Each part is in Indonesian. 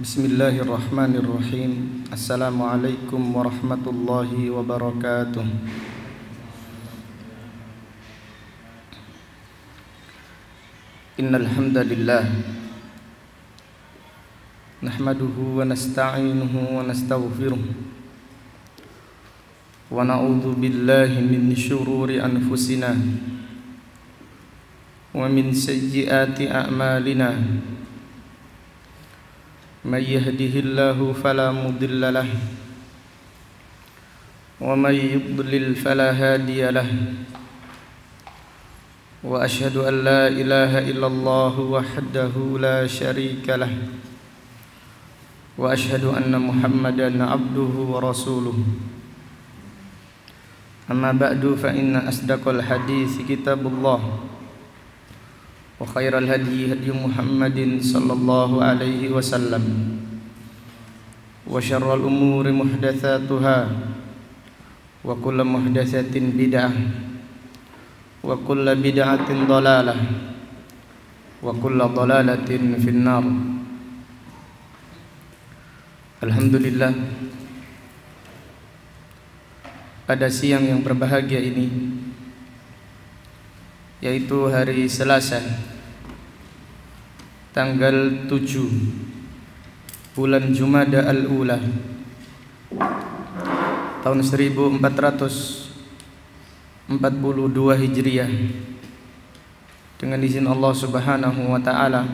Bismillahirrahmanirrahim. Assalamualaikum warahmatullahi wabarakatuh. Innal hamdalillah nahmaduhu wa nasta'inuhu wa nastaghfiruh wa na'udzu billahi min syururi anfusina wa min sayyiati a'malina. من يهده الله فلا مضل له ومن يضلل فلا هادي له وأشهد أن لا إله إلا الله وحده لا شريك له وأشهد أن محمدا عبده ورسوله. أما بعد فإن أصدق الحديث كتاب الله وخير الهدي هدي محمد صلى الله عليه وسلم وشر الأمور محدثاتها وكل محدثة بدعة وكل بدعة ضلالة وكل ضلالة في النار. Alhamdulillah, pada siang yang berbahagia ini, yaitu hari Selasa tanggal 7 bulan Jumada al-Ula tahun 1442 Hijriah, dengan izin Allah Subhanahu wa taala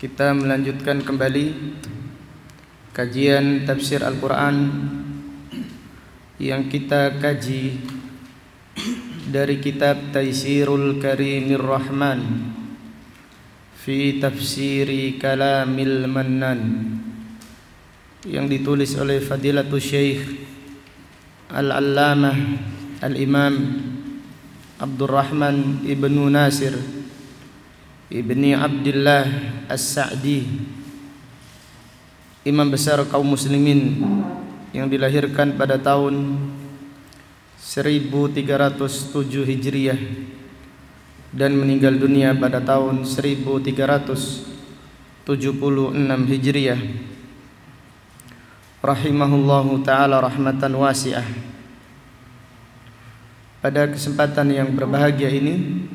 kita melanjutkan kembali kajian tafsir Al-Qur'an yang kita kaji dari kitab Taisirul Karimir Rahman fi Tafsiri Kalamil Mannan yang ditulis oleh Fadilatul Syekh Al-Allamah Al-Imam Abdurrahman Ibnu Nasir Ibni Abdullah As-Sa'di, imam besar kaum muslimin yang dilahirkan pada tahun 1307 Hijriah dan meninggal dunia pada tahun 1376 Hijriah, rahimahullahu ta'ala rahmatan wasi'ah. Pada kesempatan yang berbahagia ini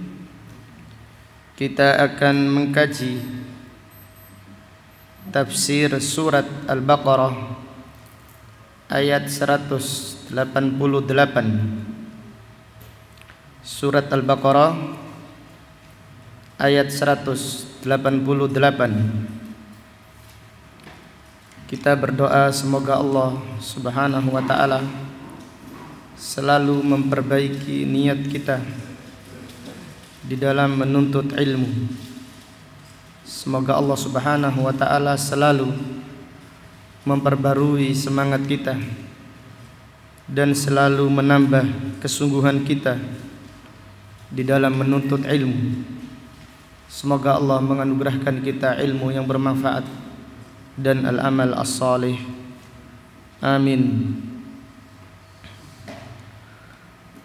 kita akan mengkaji tafsir surat Al-Baqarah ayat 188. Surat Al-Baqarah ayat 188. Kita berdoa semoga Allah Subhanahu wa taala selalu memperbaiki niat kita di dalam menuntut ilmu. Semoga Allah Subhanahu wa taala selalu memperbarui semangat kita dan selalu menambah kesungguhan kita di dalam menuntut ilmu. Semoga Allah menganugerahkan kita ilmu yang bermanfaat dan al-amal as-salih. Amin.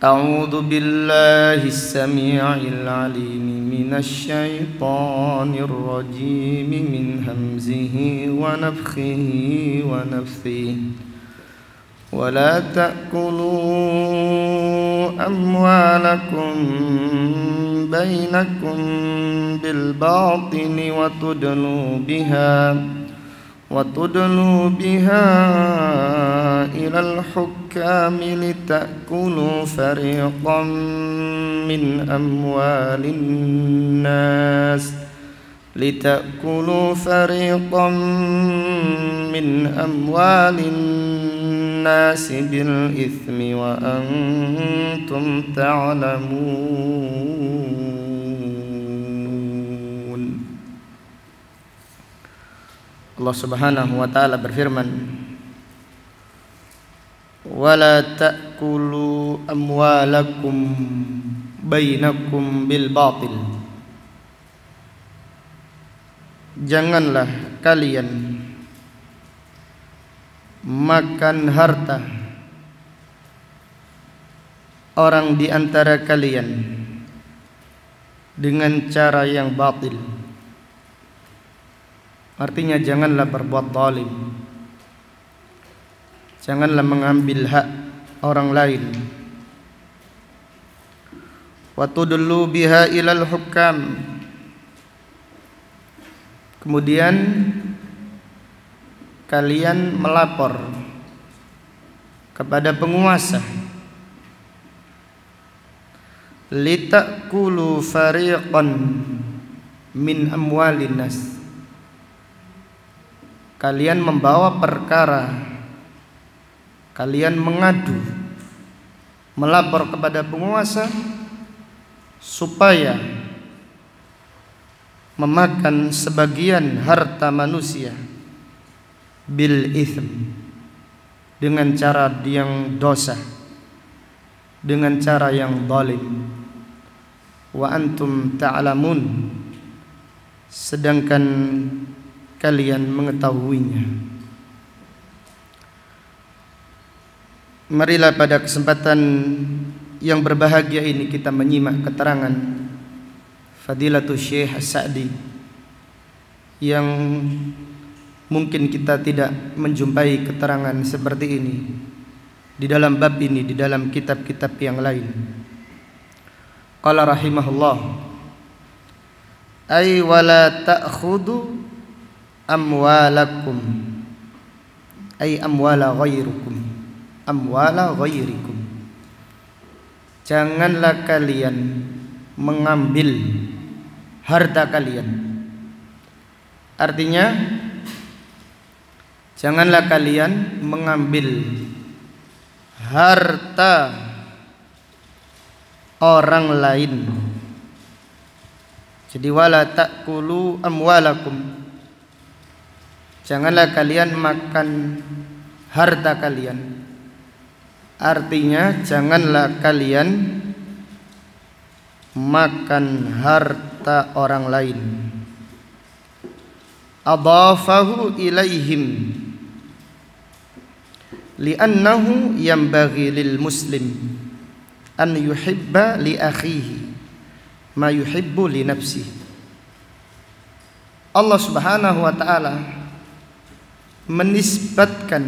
A'udzu billahi as-sami'il 'alim minasy syaithanir rajim min hamzihi wa nafthihi wa nafthihi. ولا تأكلوا أموالكم بينكم بالباطل وتدلوا بها إلى الحكام لتأكلوا فريقا من أموال الناس بالإثم وأنتم تعلمون. Allah Subhanahu wa taala berfirman, wala ta'kulu amwalakum bainakum bil batil. Janganlah kalian makan harta orang di antara kalian dengan cara yang batil. artinya janganlah berbuat zalim, janganlah mengambil hak orang lain. Wa tudullu biha ilal hukam, kemudian kalian melapor kepada penguasa. Litakulu fariqan min amwalin nas, kalian membawa perkara, kalian mengadu, melapor kepada penguasa supaya memakan sebagian harta manusia bil ithm, dengan cara yang dosa, dengan cara yang zalim. Wa antum ta'lamun, sedangkan kalian mengetahuinya. Marilah pada kesempatan yang berbahagia ini kita menyimak keterangan Fadilatul Syekh As-Sa'di yang mungkin kita tidak menjumpai keterangan seperti ini di dalam bab ini, di dalam kitab-kitab yang lain. Qala rahimahullah, ay wala ta'khudu amwalakum, ay amwala ghairukum, amwala ghairikum, janganlah kalian mengambil harta kalian. Artinya janganlah kalian mengambil harta orang lain. Jadi wala ta'kulu amwalakum, janganlah kalian makan harta kalian. Artinya janganlah kalian makan harta orang lain. Adafahu ilaihim li'annahu yanbaghi lil muslim an yuhibba li akhihi ma yuhibbu li nafsihi. Allah Subhanahu wa taala menisbatkan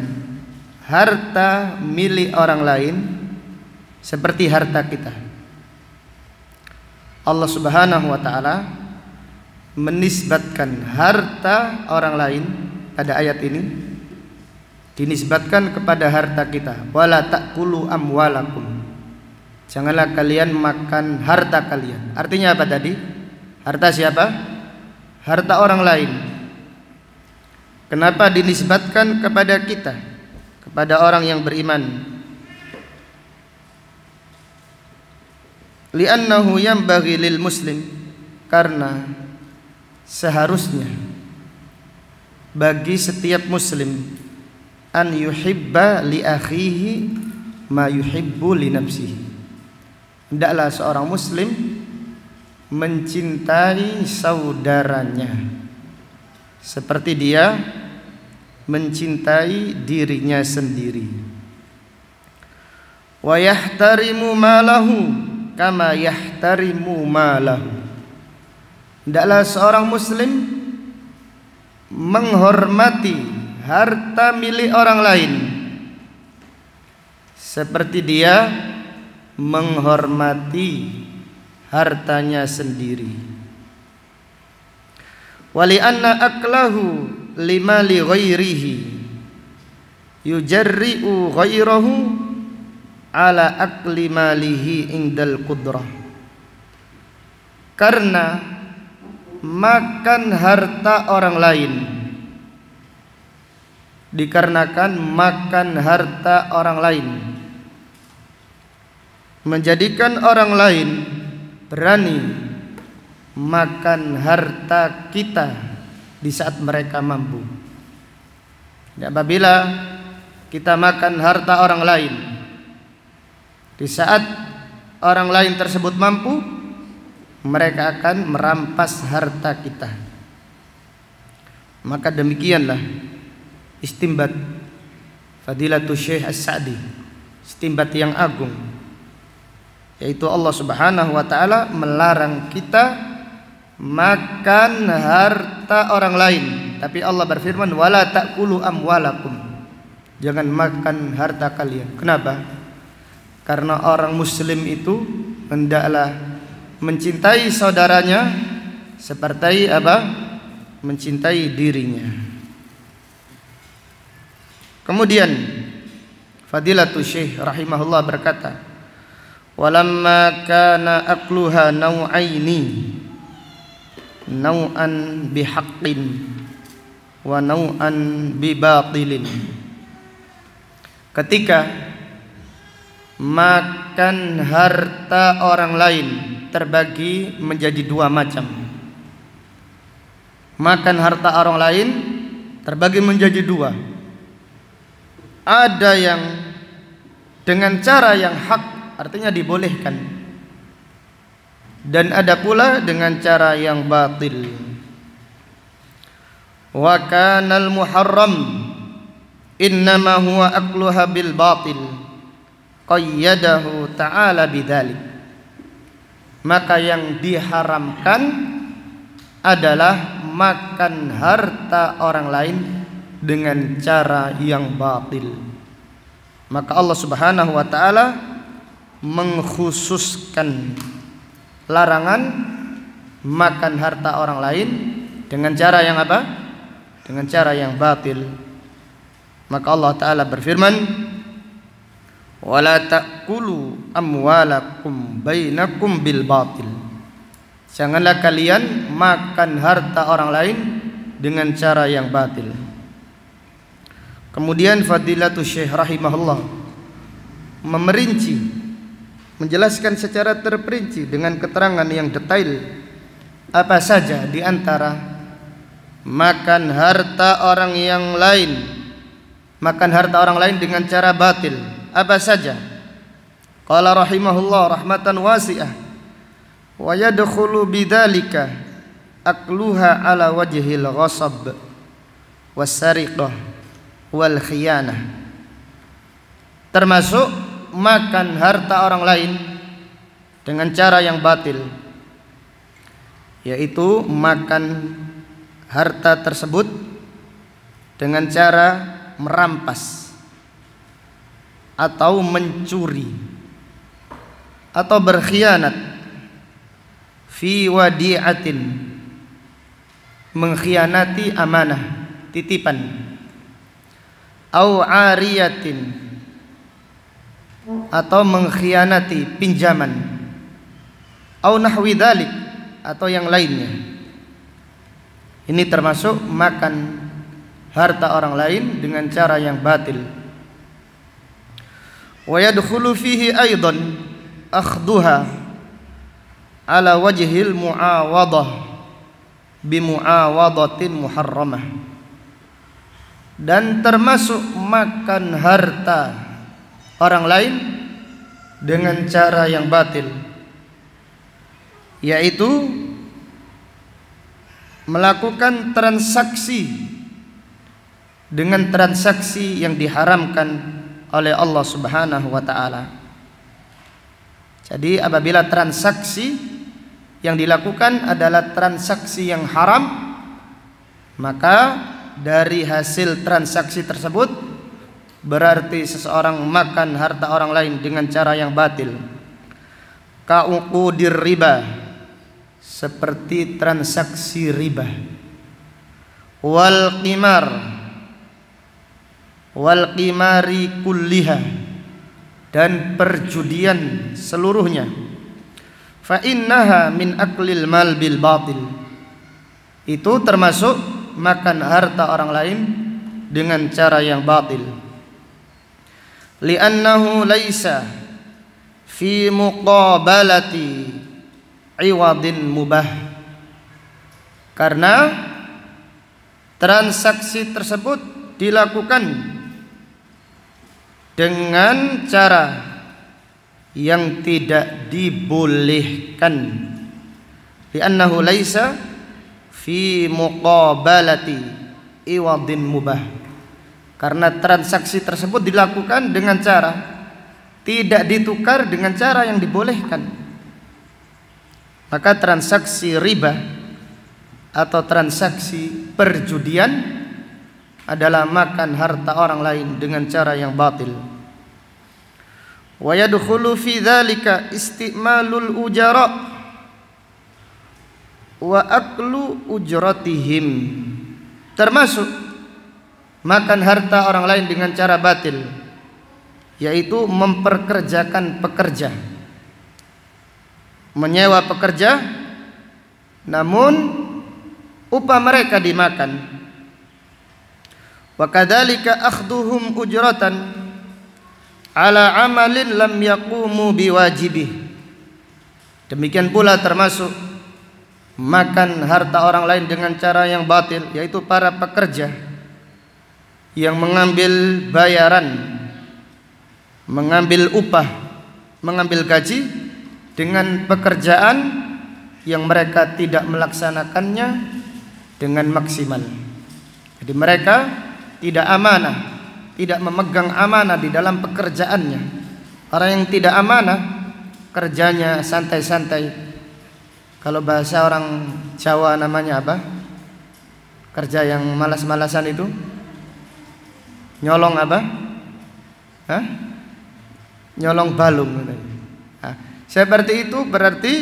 harta milik orang lain seperti harta kita. Allah Subhanahu wa taala menisbatkan harta orang lain pada ayat ini dinisbatkan kepada harta kita. Wala ta'kulu amwalakum, janganlah kalian makan harta kalian. Artinya apa tadi? Harta siapa? Harta orang lain. Kenapa dinisbatkan kepada kita, kepada orang yang beriman? Li'annahu yanbaghi lil muslim, karena seharusnya bagi setiap muslim an yuhibba li akhihi ma yuhibbu li nafsihi. Hendaklah seorang muslim mencintai saudaranya seperti dia mencintai dirinya sendiri. Wa yahtarimu malahu kama yahtarimu malahu. Hendaklah seorang muslim menghormati harta milik orang lain seperti dia menghormati hartanya sendiri. Wali anna aklahu lima li ghairihi yujarri'u ghairahu ala akli malihi indal qudrah. Karena makan harta orang lain, dikarenakan makan harta orang lain menjadikan orang lain berani makan harta kita di saat mereka mampu. Dan apabila kita makan harta orang lain di saat orang lain tersebut mampu, mereka akan merampas harta kita. Maka demikianlah istimbat Fadilatul Syekh As-Sa'di, istimbat yang agung, yaitu Allah Subhanahu wa taala melarang kita makan harta orang lain. tapi Allah berfirman wala ta'kulu amwalakum, jangan makan harta kalian. Kenapa? Karena orang muslim itu hendaklah mencintai saudaranya seperti apa? Mencintai dirinya. Kemudian Fadilatul Syekh rahimahullah berkata, walamma kana akluha nau'aini, nau'an bihaqqin wa nau'an bibatilin. Ketika makan harta orang lain terbagi menjadi dua macam. Makan harta orang lain terbagi menjadi dua. Ada yang dengan cara yang hak, artinya dibolehkan, dan ada pula dengan cara yang batil. Wa kanal muharram innama huwa akluha bil batil qayyadahu ta'ala bidzalik. Maka yang diharamkan adalah makan harta orang lain dengan cara yang batil. Maka Allah Subhanahu wa taala mengkhususkan larangan makan harta orang lain dengan cara yang apa? Dengan cara yang batil. Maka Allah taala berfirman, wala ta'kulu amwalakum bainakum bil batil. Janganlah kalian makan harta orang lain dengan cara yang batil. Kemudian Fadilatul Syekh rahimahullah memerinci, menjelaskan secara terperinci dengan keterangan yang detail apa saja di antara makan harta orang yang lain, makan harta orang lain dengan cara batil, apa saja. Qala rahimahullah rahmatan wasi'ah, wa yadkhulu bidzalika akluha ala wajhil ghasab was-sariqah wal khiyanah. Termasuk makan harta orang lain dengan cara yang batil, yaitu makan harta tersebut dengan cara merampas atau mencuri atau berkhianat, fi wadi'atin, mengkhianati amanah, titipan, au ariyatin, atau mengkhianati pinjaman, au nahwi dzalik, atau yang lainnya. Ini termasuk makan harta orang lain dengan cara yang batil. Wa yadkhulu fihi aidan akhduha ala wajhil muawadah bimuawadatin muharramah. Dan termasuk makan harta orang lain dengan cara yang batil, yaitu melakukan transaksi dengan transaksi yang diharamkan oleh Allah Subhanahu wa taala. Jadi apabila transaksi yang dilakukan adalah transaksi yang haram, maka dari hasil transaksi tersebut berarti seseorang makan harta orang lain dengan cara yang batil. Ka'uqudir riba, seperti transaksi riba. Wal qimar, wal qimari kulliha, dan perjudian seluruhnya. Fa innaha min aklil mal bil batil, itu termasuk makan harta orang lain dengan cara yang batil. Li'annahu laisa fi muqabalati iwadin mubah, karena transaksi tersebut dilakukan dengan cara yang tidak dibolehkan. Li'annahu laisa fi muqabalati iwadin mubah, karena transaksi tersebut dilakukan dengan cara tidak ditukar dengan cara yang dibolehkan. Maka transaksi riba atau transaksi perjudian adalah makan harta orang lain dengan cara yang batil. Wa yadkhulu fi dzalika istimalul ujara wa aklu ujratihim, termasuk makan harta orang lain dengan cara batil, yaitu memperkerjakan pekerja, menyewa pekerja namun upah mereka dimakan. Wa kadzalika akhduhum ujratan ala amalin lam yaqumu biwajibih, demikian pula termasuk makan harta orang lain dengan cara yang batil, yaitu para pekerja yang mengambil bayaran, mengambil upah, mengambil gaji dengan pekerjaan yang mereka tidak melaksanakannya dengan maksimal. Jadi mereka tidak amanah, tidak memegang amanah di dalam pekerjaannya. Orang yang tidak amanah kerjanya santai-santai. Kalau bahasa orang Jawa namanya apa? Kerja yang malas-malasan itu nyolong apa? Hah? Nyolong balung. Nah, seperti itu berarti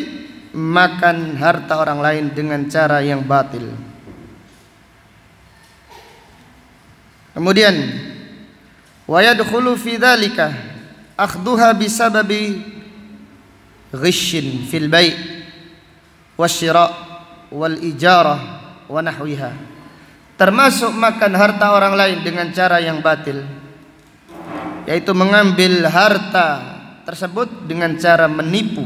makan harta orang lain dengan cara yang batil. Kemudian wa yadkhulu fi dzalika akhdhuha bisababi ghishin fil bai' wasyira' wal ijarah wa nahwiha, termasuk makan harta orang lain dengan cara yang batil, yaitu mengambil harta tersebut dengan cara menipu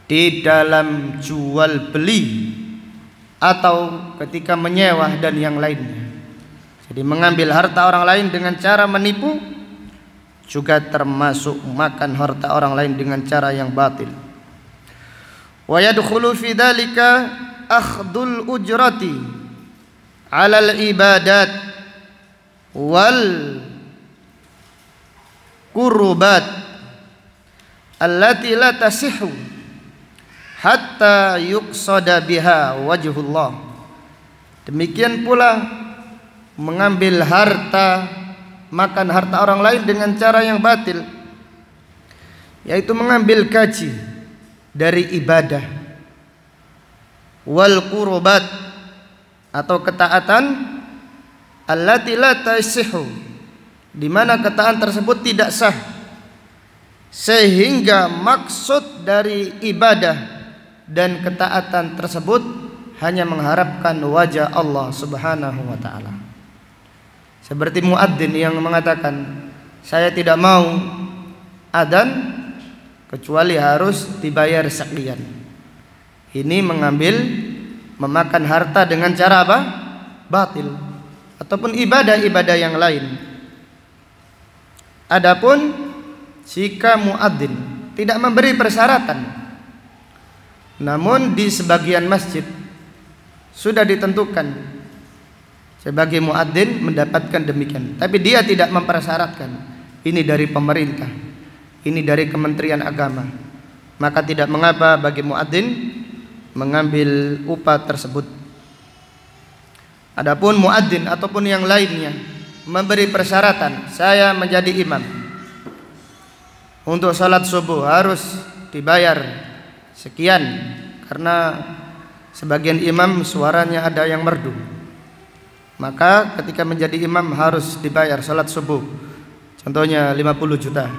di dalam jual beli atau ketika menyewa dan yang lainnya. Jadi mengambil harta orang lain dengan cara menipu juga termasuk makan harta orang lain dengan cara yang batil. Wa yadkhulu fi dzalika akhdul ujrati 'alal ibadat wal qurbat allati la tasihhu hatta yuqsada biha wajhullah. Demikian pula mengambil harta, makan harta orang lain dengan cara yang batil, yaitu mengambil gaji dari ibadah, wal qurbat atau ketaatan, allati la tasihhu, di mana ketaatan tersebut tidak sah, sehingga maksud dari ibadah dan ketaatan tersebut hanya mengharapkan wajah Allah Subhanahu wa taala. Seperti muadzin yang mengatakan, saya tidak mau adzan kecuali harus dibayar sekian. Ini memakan harta dengan cara apa? Batil. Ataupun ibadah-ibadah yang lain. Adapun jika muadzin tidak memberi persyaratan, namun di sebagian masjid sudah ditentukan sebagai muadzin mendapatkan demikian, tapi dia tidak mempersyaratkan, ini dari pemerintah, ini dari Kementerian Agama, maka tidak mengapa bagi muadzin mengambil upah tersebut. Adapun muadzin ataupun yang lainnya memberi persyaratan, saya menjadi imam, untuk salat subuh harus dibayar sekian, karena sebagian imam suaranya ada yang merdu, maka ketika menjadi imam harus dibayar salat subuh, contohnya 50 juta.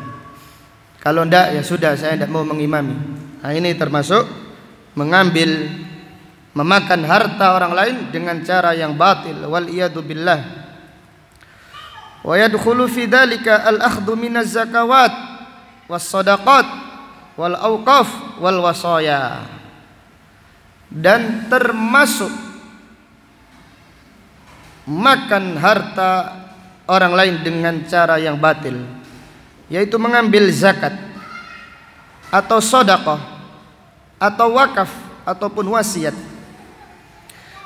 Kalau enggak ya sudah, saya tidak mau mengimami. Nah, ini termasuk memakan harta orang lain dengan cara yang batil, wal iyadu billah. Wa yadkhulu fi dzalika al akhdhu minaz zakawat was shadaqat wal auqaf wal wasaya, dan termasuk makan harta orang lain dengan cara yang batil, yaitu mengambil zakat atau sedekah atau wakaf ataupun wasiat,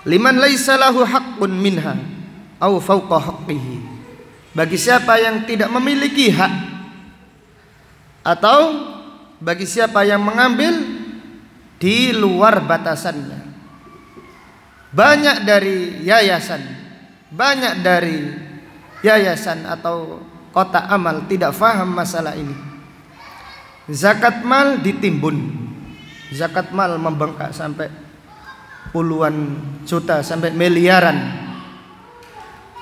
liman laisa lahu haqqun minha au fawqa haqqihi, bagi siapa yang tidak memiliki hak atau bagi siapa yang mengambil di luar batasannya. banyak dari yayasan atau kotak amal tidak faham masalah ini. Zakat mal ditimbun, zakat mal membengkak sampai puluhan juta sampai miliaran.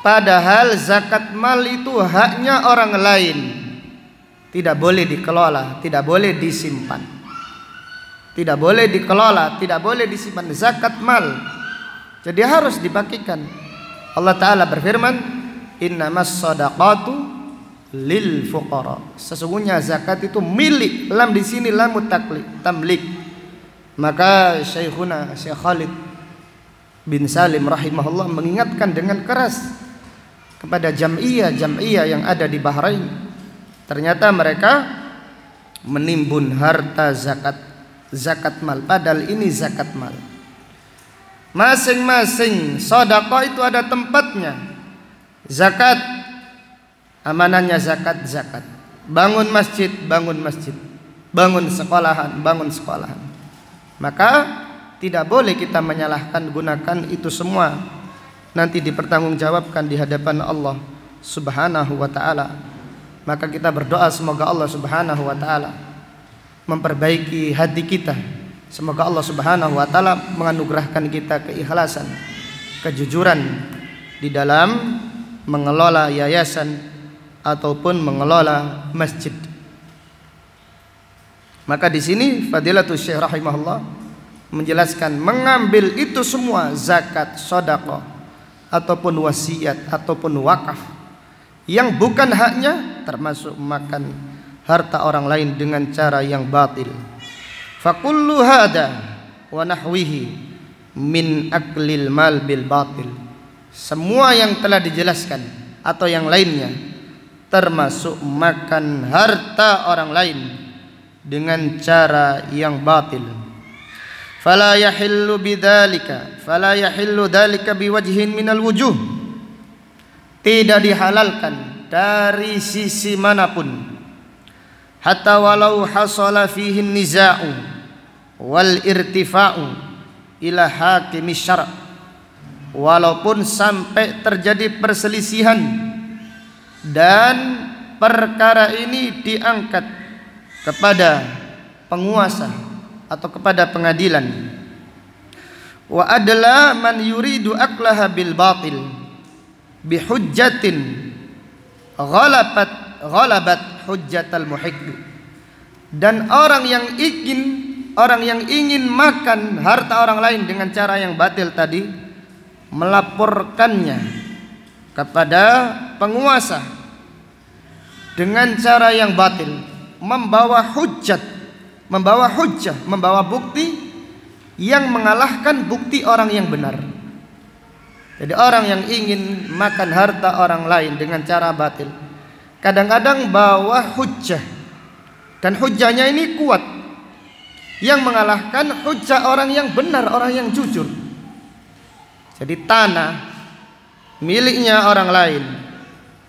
Padahal zakat mal itu haknya orang lain, tidak boleh dikelola, tidak boleh disimpan, tidak boleh dikelola, tidak boleh disimpan. Zakat mal jadi harus dibagikan. Allah Ta'ala berfirman, innamas shadaqatu lil fuqara. Sesungguhnya zakat itu milik. Lam di sini lamu tamlik. Maka Syekhuna Syekh Khalid bin Salim rahimahullah mengingatkan dengan keras kepada jam'iyah yang ada di Bahrain. Ternyata mereka menimbun harta zakat mal, padahal ini zakat mal. Masing-masing sedekah itu ada tempatnya. Zakat amanannya zakat. Bangun masjid. Bangun sekolahan. Maka tidak boleh kita menyalahkan gunakan itu semua. Nanti dipertanggungjawabkan di hadapan Allah Subhanahu wa taala. Maka kita berdoa semoga Allah Subhanahu wa taala memperbaiki hati kita. Semoga Allah Subhanahu wa taala menganugerahkan kita keikhlasan, kejujuran di dalam mengelola yayasan ataupun mengelola masjid. Maka di sini Fadilatul Syekh rahimahullah menjelaskan mengambil itu semua zakat, sedekah ataupun wasiat ataupun wakaf yang bukan haknya, termasuk makan harta orang lain dengan cara yang batil. Fakullu hada wa nahwihi min aklil mal bil batil. Semua yang telah dijelaskan atau yang lainnya termasuk makan harta orang lain dengan cara yang batil. Fala yahillu dzalika biwajhin minal wujuh. Tidak dihalalkan dari sisi manapun. Hatta walau hasala fihi niza'u wal irtifa'u ila hakimi syara'. Walaupun sampai terjadi perselisihan dan perkara ini diangkat kepada penguasa atau kepada pengadilan. Wa adla man yuridu aklaha bil batil bihujjatin ghalabat hujjatal muhiq. Dan orang yang ingin makan harta orang lain dengan cara yang batil tadi melaporkannya kepada penguasa dengan cara yang batil, membawa hujjah, membawa bukti yang mengalahkan bukti orang yang benar. Jadi orang yang ingin makan harta orang lain dengan cara batil kadang-kadang bawa hujjah, dan hujjahnya ini kuat yang mengalahkan hujjah orang yang benar, orang yang jujur. Jadi tanah miliknya orang lain,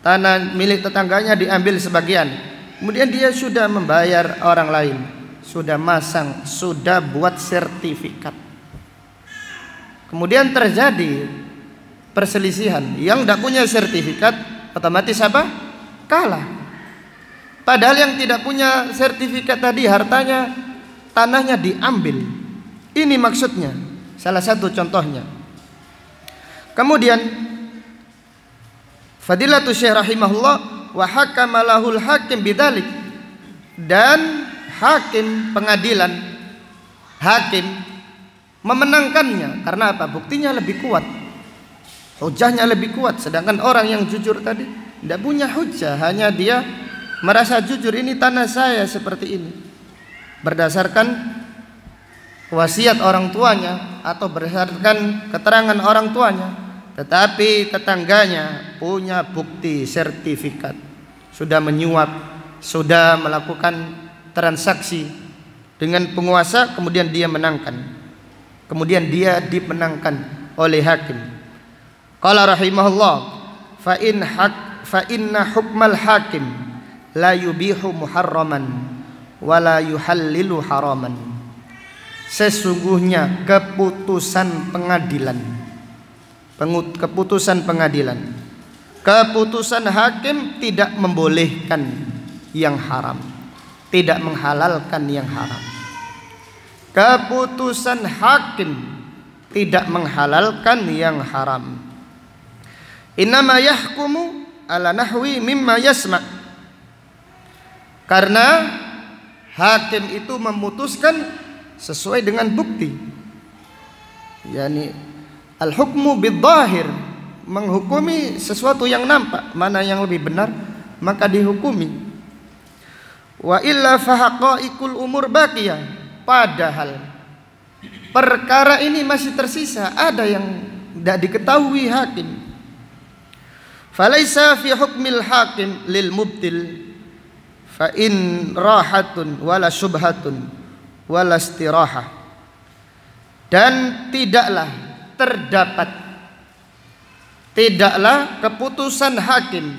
tanah milik tetangganya diambil sebagian, kemudian dia sudah membayar orang lain, sudah masang, sudah buat sertifikat, kemudian terjadi perselisihan. Yang tidak punya sertifikat otomatis apa? Kalah. Padahal yang tidak punya sertifikat tadi hartanya, tanahnya diambil. Ini maksudnya, salah satu contohnya. Kemudian Fadilatul Syekh rahimahullah wa hakama lahul hakim bidzalik. Dan hakim pengadilan, hakim memenangkannya. Karena apa? Buktinya lebih kuat, hujahnya lebih kuat. Sedangkan orang yang jujur tadi tidak punya hujah, hanya dia merasa jujur, ini tanah saya seperti ini, berdasarkan wasiat orang tuanya atau berdasarkan keterangan orang tuanya. Tetapi tetangganya punya bukti sertifikat, sudah menyuap, sudah melakukan transaksi dengan penguasa, kemudian dia menangkan, kemudian dia dimenangkan oleh hakim. Qala rahimahullah, fa inna hukmal hakim la yubihu muharraman wa la yuhallilu haraman. Sesungguhnya keputusan pengadilan, keputusan pengadilan. Keputusan hakim tidak membolehkan yang haram, tidak menghalalkan yang haram. Keputusan hakim tidak menghalalkan yang haram. Innama yahkumu ala nahwi mimma yasma'. Karena hakim itu memutuskan sesuai dengan bukti. Yani al-hukmu bidh-dhahir, menghukumi sesuatu yang nampak, mana yang lebih benar maka dihukumi. Wa illa fa haqa'iqul umur baqiyah. Padahal perkara ini masih tersisa, ada yang tidak diketahui hakim. Falaisa fi hukmil hakim lil mubtil fa in rahatun wala syubhatun wala istirahah. Dan tidaklah keputusan hakim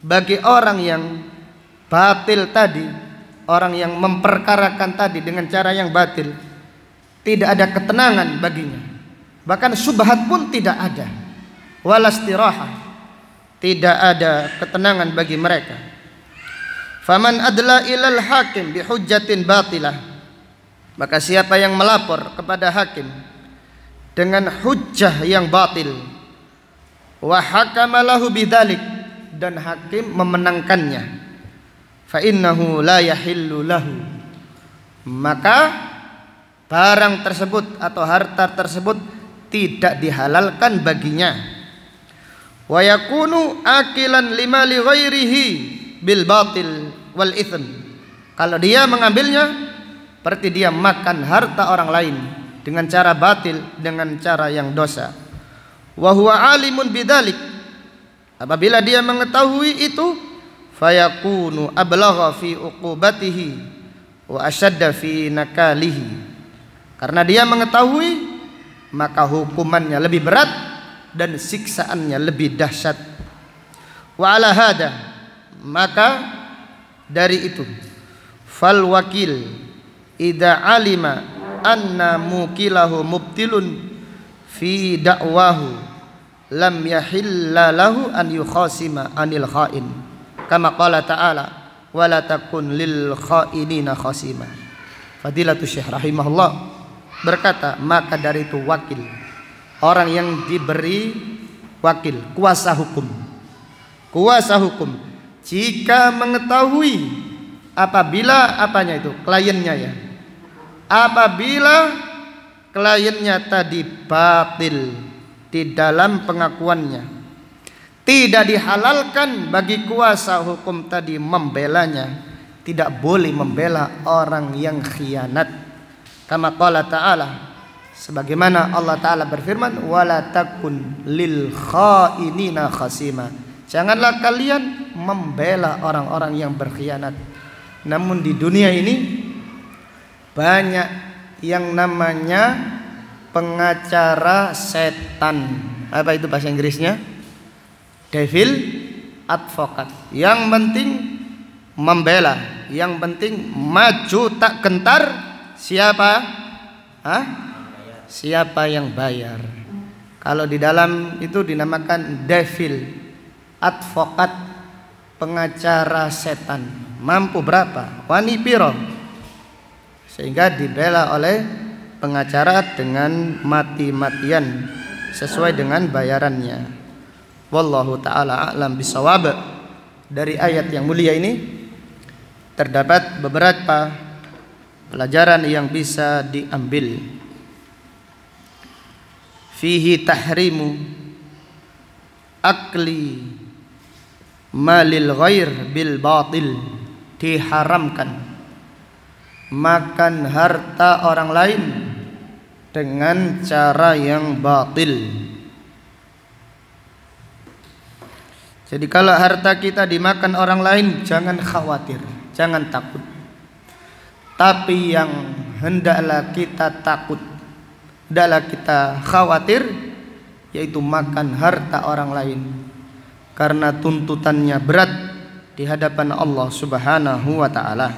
bagi orang yang batil tadi, orang yang memperkarakan tadi dengan cara yang batil, tidak ada ketenangan baginya, bahkan syubhat pun tidak ada, wala istirahah, tidak ada ketenangan bagi mereka. Faman adla ilal hakim bihujjatin batilah, maka siapa yang melapor kepada hakim dengan hujjah yang batil, wa hakama lahu bidzalik, dan hakim memenangkannya, fa innahu la yahillu lahu, maka barang tersebut atau harta tersebut tidak dihalalkan baginya. Wa yakunu akilan limali ghairihi bil batil wal itsm, kalau dia mengambilnya berarti dia makan harta orang lain dengan cara batil, dengan cara yang dosa. Wa huwa alimun bidzalik, apabila dia mengetahui itu, fayakunu ablagha fi uqubatihi wa ashadda fi nakalihi, karena dia mengetahui maka hukumannya lebih berat dan siksaannya lebih dahsyat. Wa ala hada, maka dari itu, fal wakil idza alima anna mukilahu mubtilun fi da'wahu lam yahilla lahu an yukhasima anil khain, kama qala ta'ala wala takun lil khainina khasima. Fadilatul Syekh rahimahullah berkata, maka dari itu wakil, orang yang diberi wakil, kuasa hukum, jika mengetahui apabila apanya itu kliennya, ya, apabila kliennya tadi batil di dalam pengakuannya, tidak dihalalkan bagi kuasa hukum tadi membelanya, tidak boleh membela orang yang khianat. Kama qala ta'ala, sebagaimana Allah Ta'ala berfirman, wala takun lil khainina khasima, janganlah kalian membela orang-orang yang berkhianat. Namun di dunia ini banyak yang namanya pengacara setan. Apa itu bahasa Inggrisnya? Devil advocate. Yang penting membela, yang penting maju tak gentar. Siapa? Siapa yang bayar. Kalau di dalam itu dinamakan devil advocate, pengacara setan. Mampu berapa? Wani piro, sehingga dibela oleh pengacara dengan mati-matian sesuai dengan bayarannya. Wallahu ta'ala a'lam bisawab. Dari ayat yang mulia ini terdapat beberapa pelajaran yang bisa diambil. Fihi tahrimu akli malil ghair bil batil, diharamkan makan harta orang lain dengan cara yang batil. Jadi kalau harta kita dimakan orang lain, jangan khawatir, jangan takut. Tapi yang hendaklah kita takut, hendaklah kita khawatir, yaitu makan harta orang lain, karena tuntutannya berat di hadapan Allah Subhanahu wa ta'ala.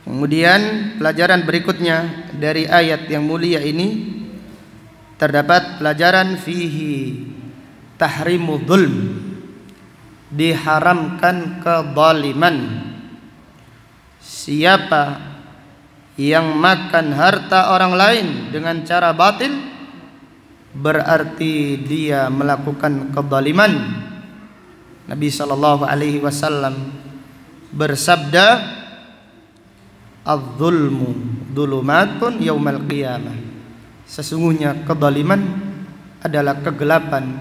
Kemudian pelajaran berikutnya dari ayat yang mulia ini, terdapat pelajaran fihi tahrimu dzulm, diharamkan kezaliman. Siapa yang makan harta orang lain dengan cara batil, berarti dia melakukan kezaliman. Nabi sallallahu alaihi wasallam bersabda, "Adz-dzulmu dzulumatun yaumal qiyamah." Sesungguhnya kezaliman adalah kegelapan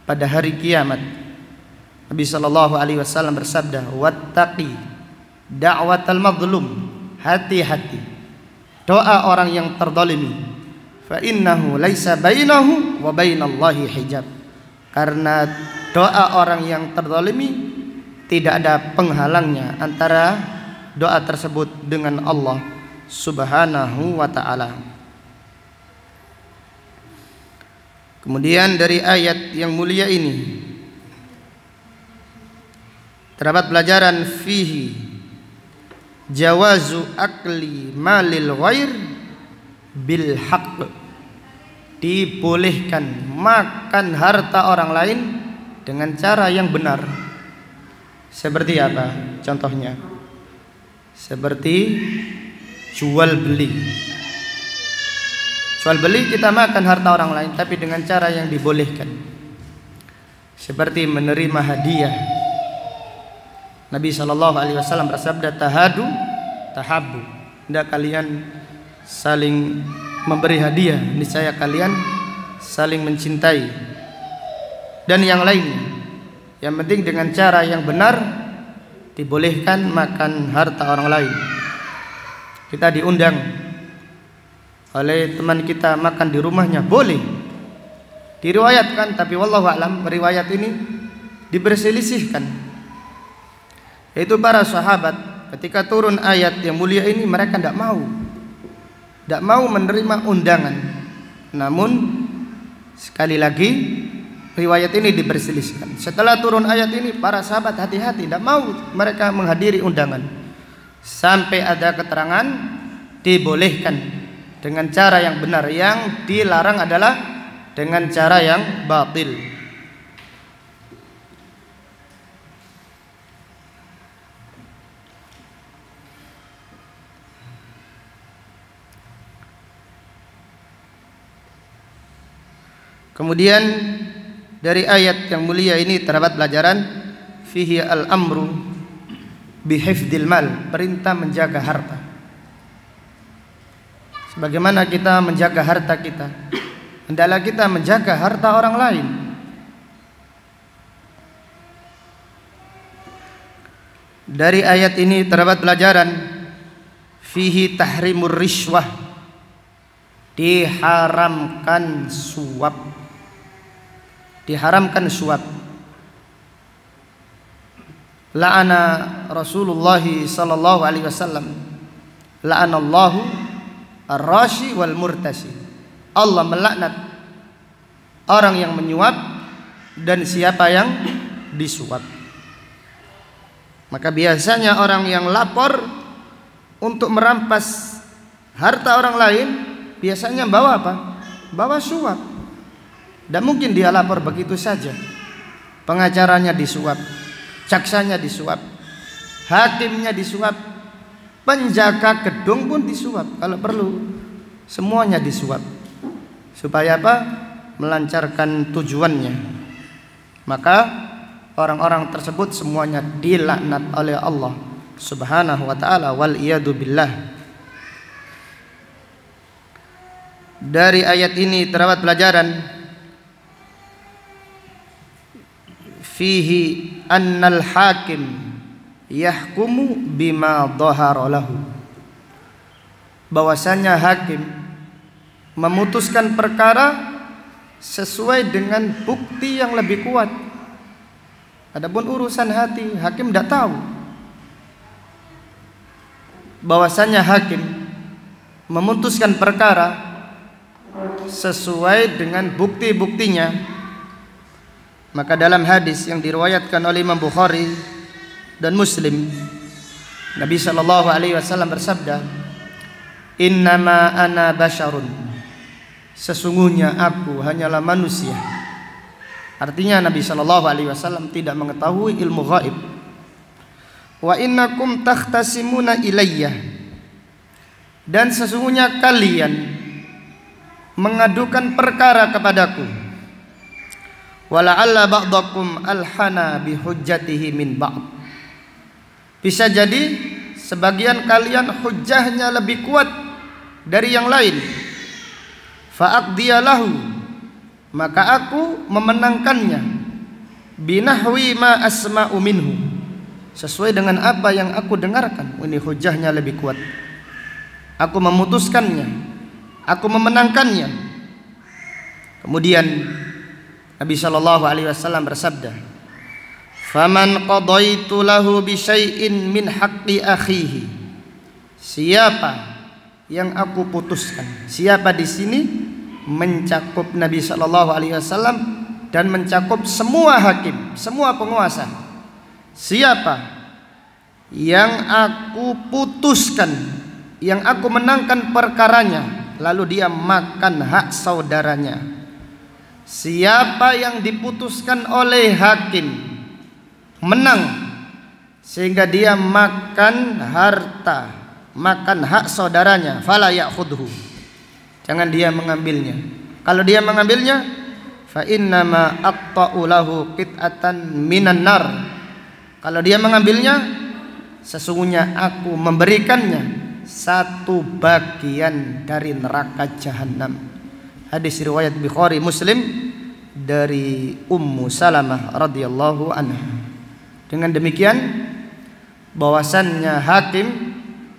pada hari kiamat. Nabi sallallahu alaihi wasallam bersabda, "Wattaqi da'watal mazlum." Hati-hati doa orang yang terzalimi. Fa innahu laisa bainahu wa bainallahi hijab. Karena doa orang yang terzalimi tidak ada penghalangnya antara doa tersebut dengan Allah Subhanahu wa ta'ala. Kemudian dari ayat yang mulia ini terdapat pelajaran fihi jawazu akli malil ghair bil haqq, dibolehkan makan harta orang lain dengan cara yang benar. Seperti apa contohnya? Seperti jual beli. Jual beli kita makan harta orang lain tapi dengan cara yang dibolehkan. Seperti menerima hadiah. Nabi sallallahu alaihi wasallam bersabda, "Tahadu tahabbu." Hendak kalian saling memberi hadiah, niscaya kalian saling mencintai. Dan yang lainnya. Yang penting dengan cara yang benar, dibolehkan makan harta orang lain. Kita diundang oleh teman kita makan di rumahnya, boleh. Diriwayatkan, tapi wallahu a'lam riwayat ini diperselisihkan. Yaitu para sahabat ketika turun ayat yang mulia ini, mereka tidak mau menerima undangan. Namun sekali lagi riwayat ini diperselisihkan. Setelah turun ayat ini, para sahabat hati-hati, tidak mau mereka menghadiri undangan. Sampai ada keterangan dibolehkan dengan cara yang benar. Yang dilarang adalah dengan cara yang batil. Kemudian dari ayat yang mulia ini terdapat pelajaran fihi al-amru bihifdzil mal, perintah menjaga harta. Sebagaimana kita menjaga harta kita, hendaklah kita menjaga harta orang lain. Dari ayat ini terdapat pelajaran fihi tahrimur rishwah, diharamkan suap. Diharamkan suap. La'ana Rasulullah sallallahu alaihi wasallam, la'anallahu ar-rashi wal murtasi. Allah melaknat orang yang menyuap dan siapa yang disuap. Maka biasanya orang yang lapor untuk merampas harta orang lain biasanya bawa apa? Bawa suap. Dan mungkin dia lapor begitu saja. Pengacaranya disuap, jaksanya disuap, hakimnya disuap, penjaga gedung pun disuap. Kalau perlu semuanya disuap. Supaya apa? Melancarkan tujuannya. Maka orang-orang tersebut semuanya dilaknat oleh Allah Subhanahu wa ta'ala, wal iyadu billah. Dari ayat ini terdapat pelajaran fihi annal hakim yahkumu bima dhahara lahu, bahwasanya hakim memutuskan perkara sesuai dengan bukti yang lebih kuat. Adapun urusan hati, hakim tidak tahu. Bahwasanya hakim memutuskan perkara sesuai dengan bukti-buktinya. Maka dalam hadis yang diriwayatkan oleh Imam Bukhari dan Muslim, Nabi sallallahu alaihi wasallam bersabda, "Innama ana basyarun sesungguhnya aku hanyalah manusia. Artinya Nabi Shallallahu Alaihi Wasallam tidak mengetahui ilmu gaib. Wa innakum takhtasimuna ilayya, dan sesungguhnya kalian mengadukan perkara kepadaku. Wala'alla ba'dakum alhana bihujjatihi min ba'd, bisa jadi sebagian kalian hujjahnya lebih kuat dari yang lain. Fa'aqdiyalahu, maka aku memenangkannya. Binahwi ma asma'u minhu, sesuai dengan apa yang aku dengarkan. Ini hujjahnya lebih kuat, aku memutuskannya, aku memenangkannya. Kemudian Nabi Shallallahu Alaihi Wasallam bersabda, "Faman qadaitu lahu bi syai'in min haqqi akhihi." Siapa yang aku putuskan? Siapa di sini mencakup Nabi Shallallahu Alaihi Wasallam dan mencakup semua hakim, semua penguasa. Siapa yang aku putuskan, yang aku menangkan perkaranya, lalu dia makan hak saudaranya. Siapa yang diputuskan oleh hakim menang sehingga dia makan harta, makan hak saudaranya, fala ya'khudhu, jangan dia mengambilnya. Kalau dia mengambilnya, fa innama aqta'u lahu qit'atan minan nar, kalau dia mengambilnya, sesungguhnya aku memberikannya satu bagian dari neraka jahanam. Hadis riwayat Bukhari Muslim dari Ummu Salamah radhiyallahu anha. Dengan demikian, bahwasannya hakim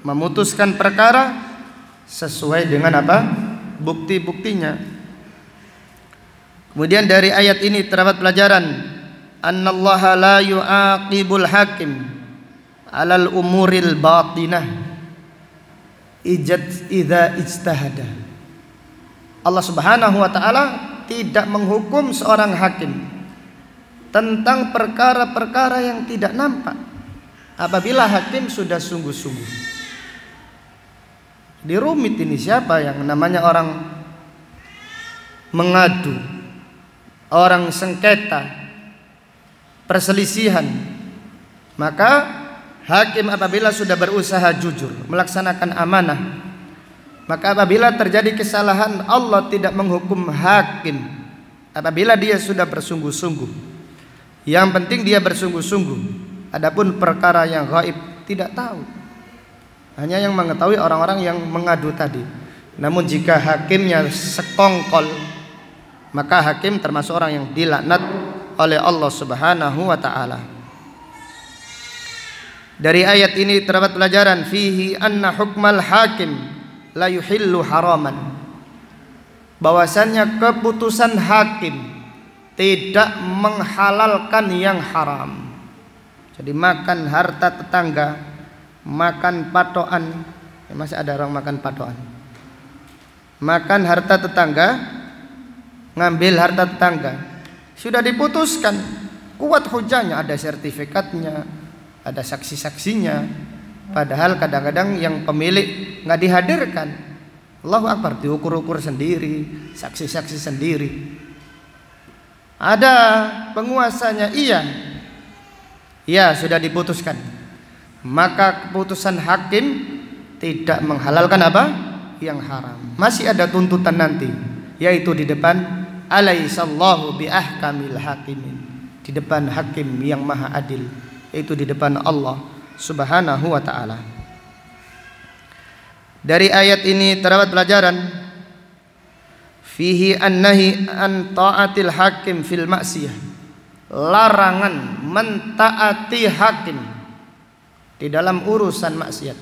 memutuskan perkara sesuai dengan apa? Bukti-buktinya. Kemudian dari ayat ini terdapat pelajaran, annallaha la yu'aqibul hakim alal umuril batinah idza ijtahada. Allah Subhanahu wa taala tidak menghukum seorang hakim tentang perkara-perkara yang tidak nampak apabila hakim sudah sungguh-sungguh. Dirumit ini, siapa yang namanya orang mengadu, orang sengketa, perselisihan, maka hakim apabila sudah berusaha jujur, melaksanakan amanah, maka apabila terjadi kesalahan, Allah tidak menghukum hakim apabila dia sudah bersungguh-sungguh. Yang penting dia bersungguh-sungguh. Adapun perkara yang gaib tidak tahu, hanya yang mengetahui orang-orang yang mengadu tadi. Namun jika hakimnya sekongkol, maka hakim termasuk orang yang dilaknat oleh Allah Subhanahu wa taala. Dari ayat ini terdapat pelajaran, fihi anna hukmal hakim la yuhillu haraman, bahwasannya keputusan hakim tidak menghalalkan yang haram. Jadi makan harta tetangga, makan patokan, masih ada orang makan patokan, makan harta tetangga, ngambil harta tetangga, sudah diputuskan, kuat hujahnya, ada sertifikatnya, ada saksi-saksinya. Padahal kadang-kadang yang pemilik nggak dihadirkan. Allahu Akbar, diukur-ukur sendiri, saksi-saksi sendiri. Ada penguasanya, iya sudah diputuskan. Maka keputusan hakim tidak menghalalkan apa? Yang haram. Masih ada tuntutan nanti, yaitu di depan alaihissallahu biahkamil hakimin, di depan hakim yang maha adil, yaitu di depan Allah Subhanahu wa ta'ala. Dari ayat ini terdapat pelajaran, fihi annahi an ta'atil hakim fil maksiyah, larangan mentaati hakim di dalam urusan maksiat.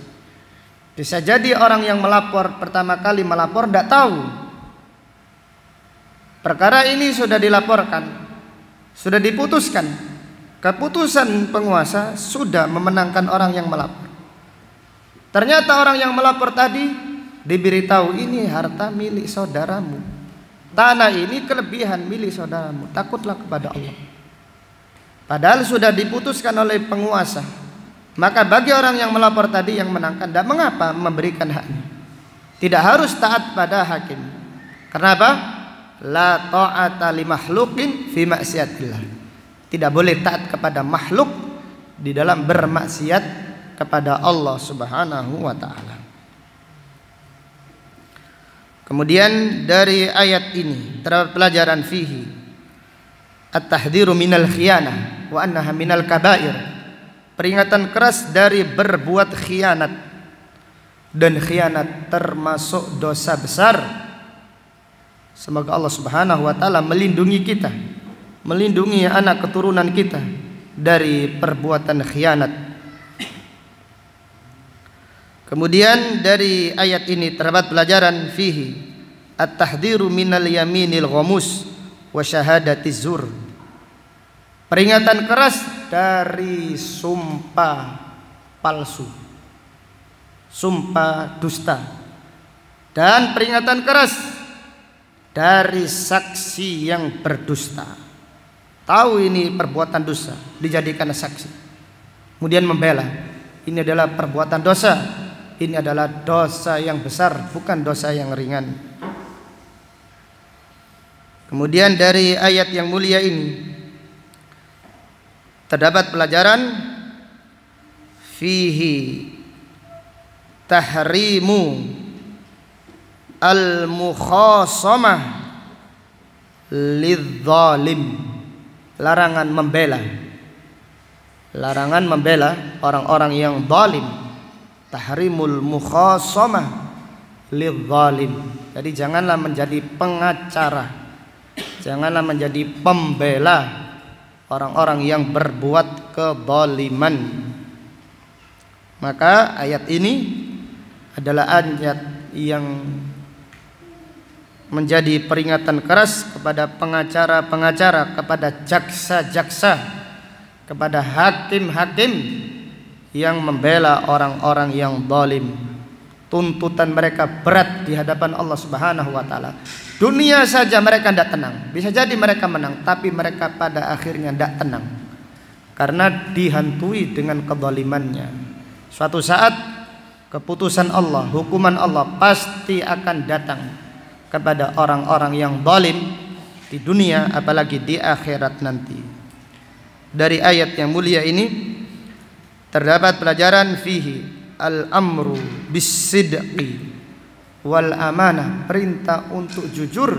Bisa jadi orang yang melapor pertama kali melapor tidak tahu perkara ini sudah dilaporkan, sudah diputuskan. Keputusan penguasa sudah memenangkan orang yang melapor. Ternyata orang yang melapor tadi diberitahu, ini harta milik saudaramu, tanah ini kelebihan milik saudaramu, takutlah kepada Allah. Padahal sudah diputuskan oleh penguasa. Maka bagi orang yang melapor tadi yang menangkan, tidak mengapa memberikan haknya. Tidak harus taat pada hakim. Karena apa? La ta'ata li makhluqin fi maksiatillah. Tidak boleh taat kepada makhluk di dalam bermaksiat kepada Allah Subhanahu wa taala. Kemudian dari ayat ini terdapat pelajaran fihi at-tahdhiru minal khiyanah wa annaha minal kabair. Peringatan keras dari berbuat khianat, dan khianat termasuk dosa besar. Semoga Allah Subhanahu wa taala melindungi kita, melindungi anak keturunan kita dari perbuatan khianat. Kemudian dari ayat ini terdapat pelajaran fihi at-tahdhiru minal yaminil ghamus wa syahadatiz zur. Peringatan keras dari sumpah palsu, sumpah dusta, dan peringatan keras dari saksi yang berdusta. Tahu ini perbuatan dosa, dijadikan saksi, kemudian membela. Ini adalah perbuatan dosa, ini adalah dosa yang besar, bukan dosa yang ringan. Kemudian dari ayat yang mulia ini terdapat pelajaran fihi tahrimu al-mukhasamah lidzalim. Larangan membela, larangan membela orang-orang yang zalim. Tahrimul mukhasamah lidzalim. Jadi janganlah menjadi pengacara, janganlah menjadi pembela orang-orang yang berbuat kezaliman. Maka ayat ini adalah ayat yang menjadi peringatan keras kepada pengacara-pengacara, kepada jaksa-jaksa, kepada hakim-hakim yang membela orang-orang yang zalim. Tuntutan mereka berat di hadapan Allah Subhanahu wa taala. Dunia saja mereka tidak tenang. Bisa jadi mereka menang, tapi mereka pada akhirnya tidak tenang karena dihantui dengan kezalimannya. Suatu saat keputusan Allah, hukuman Allah pasti akan datang kepada orang-orang yang zalim di dunia, apalagi di akhirat nanti. Dari ayat yang mulia ini terdapat pelajaran fihi al-amru bis-sidqi wal amanah. Perintah untuk jujur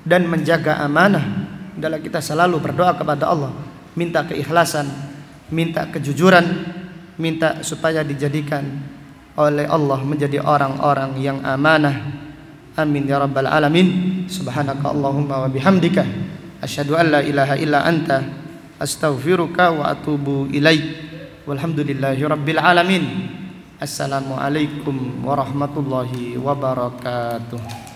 dan menjaga amanah. Adalah kita selalu berdoa kepada Allah, minta keikhlasan, minta kejujuran, minta supaya dijadikan oleh Allah menjadi orang-orang yang amanah. Amin ya rabbal alamin. Subhanaka Allahumma wa bihamdika asyhadu an la ilaha illa anta astaghfiruka wa atubu ilaik. Walhamdulillahi rabbil alamin. Assalamualaikum warahmatullahi wabarakatuh.